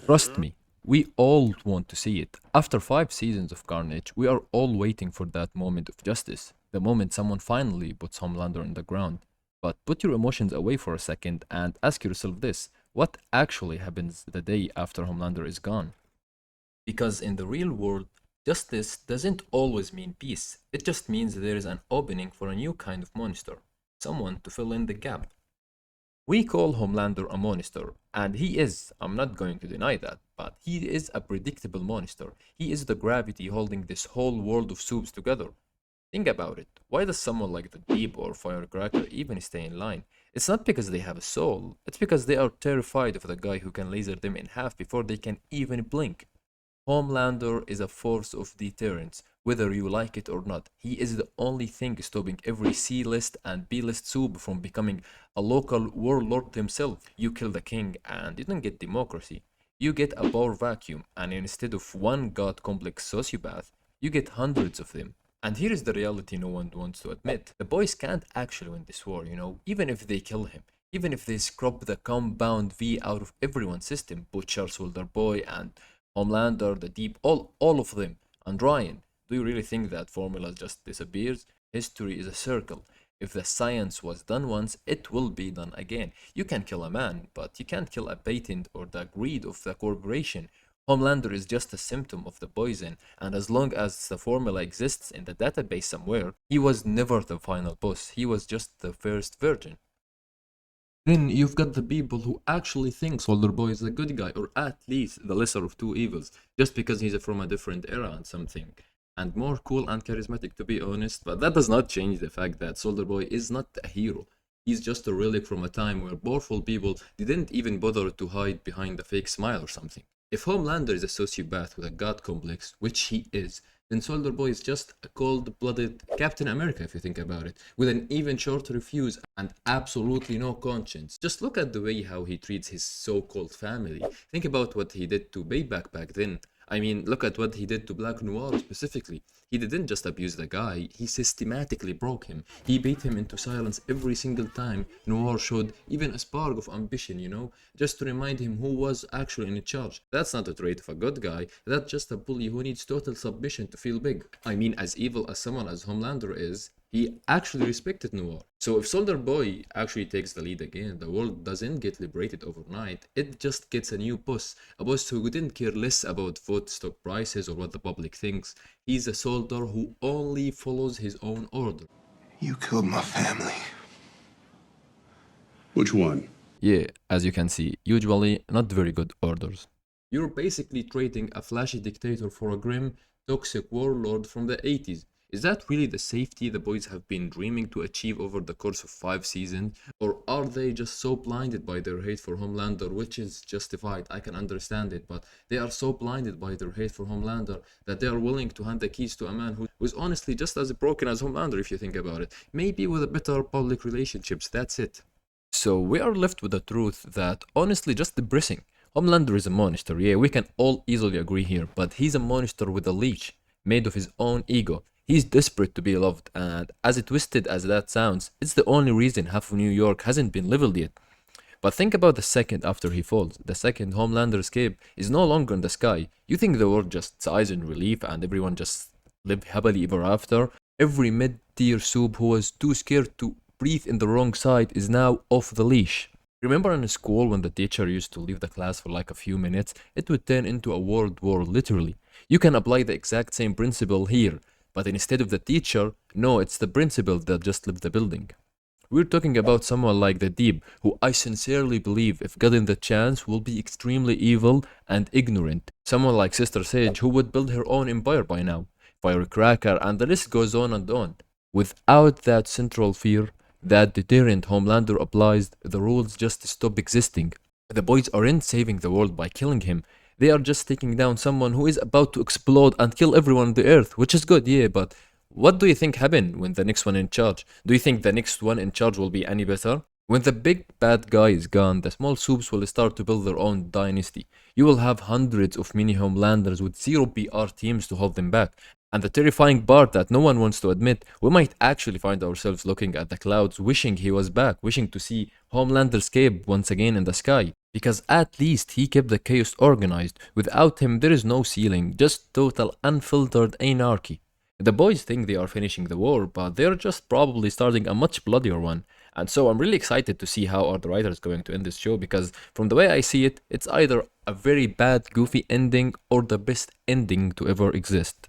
Trust me, we all want to see it. After 5 seasons of Carnage, we are all waiting for that moment of justice. The moment someone finally puts Homelander on the ground. But put your emotions away for a second and ask yourself this. What actually happens the day after Homelander is gone? Because in the real world, justice doesn't always mean peace. It just means there is an opening for a new kind of monster. Someone to fill in the gap. We call Homelander a monster, and he is, I'm not going to deny that, but he is a predictable monster. He is the gravity holding this whole world of soups together. Think about it. Why does someone like the Deep or Firecracker even stay in line? It's not because they have a soul, it's because they are terrified of the guy who can laser them in half before they can even blink. Homelander is a force of deterrence, whether you like it or not. He is the only thing stopping every C-list and B-list sub from becoming a local warlord himself. You kill the king and you don't get democracy. You get a power vacuum, and instead of one god complex sociopath, you get hundreds of them. And here is the reality no one wants to admit. The boys can't actually win this war, even if they kill him. Even if they scrub the compound V out of everyone's system, Butcher, Soldier Boy, and Homelander, the Deep, all of them, and Ryan. Do you really think that formula just disappears? History is a circle. If the science was done once, it will be done again. You can kill a man, but you can't kill a patent or the greed of the corporation. Homelander is just a symptom of the poison, and as long as the formula exists in the database somewhere, he was never the final boss, he was just the first version. Then you've got the people who actually think Soldier Boy is a good guy, or at least the lesser of two evils, just because he's from a different era and something. And more cool and charismatic, to be honest, but that does not change the fact that Soldier Boy is not a hero. He's just a relic from a time where powerful people didn't even bother to hide behind a fake smile or something. If Homelander is a sociopath with a god complex, which he is, then Soldier Boy is just a cold-blooded Captain America if you think about it, with an even shorter fuse and absolutely no conscience. Just look at the way how he treats his so-called family. Think about what he did to Payback back then. I mean, look at what he did to Black Noir specifically. He didn't just abuse the guy, he systematically broke him. He beat him into silence every single time Noir showed even a spark of ambition, just to remind him who was actually in charge. That's not a trait of a good guy, that's just a bully who needs total submission to feel big. I mean, as evil as someone as Homelander is, he actually respected Noir. So if Soldier Boy actually takes the lead again, the world doesn't get liberated overnight, it just gets a new boss. A boss who didn't care less about Vought stock prices or what the public thinks. He's a soldier who only follows his own order. You killed my family. Which one? Yeah, as you can see, usually not very good orders. You're basically trading a flashy dictator for a grim, toxic warlord from the 80s. Is that really the safety the boys have been dreaming to achieve over the course of 5 seasons? Or are they just so blinded by their hate for Homelander, which is justified, I can understand it, but they are so blinded by their hate for Homelander that they are willing to hand the keys to a man who is honestly just as broken as Homelander if you think about it. Maybe with a better public relationships, that's it. So we are left with the truth that honestly just depressing. Homelander is a monster, yeah, we can all easily agree here, but he's a monster with a leash, made of his own ego. He's desperate to be loved, and as twisted as that sounds, it's the only reason half of New York hasn't been leveled yet. But think about the second after he falls. The second Homelander's cape is no longer in the sky. You think the world just sighs in relief and everyone just live happily ever after? Every mid-tier soup who was too scared to breathe in the wrong side is now off the leash. Remember in school when the teacher used to leave the class for like a few minutes? It would turn into a world war literally. You can apply the exact same principle here. But instead of the teacher, no, it's the principal that just left the building. We're talking about someone like the Deep, who I sincerely believe, if given the chance, will be extremely evil and ignorant. Someone like Sister Sage, who would build her own empire by now. Firecracker, and the list goes on and on. Without that central fear, that deterrent Homelander applies, the rules just stop existing. The boys aren't saving the world by killing him. They are just taking down someone who is about to explode and kill everyone on the earth, which is good, yeah, but what do you think happened when the next one in charge? Do you think the next one in charge will be any better? When the big bad guy is gone, the small soups will start to build their own dynasty. You will have hundreds of mini Homelanders with zero PR teams to hold them back. And the terrifying part that no one wants to admit, we might actually find ourselves looking at the clouds wishing he was back, wishing to see Homelander's cape once again in the sky. Because at least he kept the chaos organized. Without him, there is no ceiling, just total unfiltered anarchy. The boys think they are finishing the war, but they're just probably starting a much bloodier one. And so I'm really excited to see how are the writers going to end this show because from the way I see it, it's either a very bad, goofy ending or the best ending to ever exist.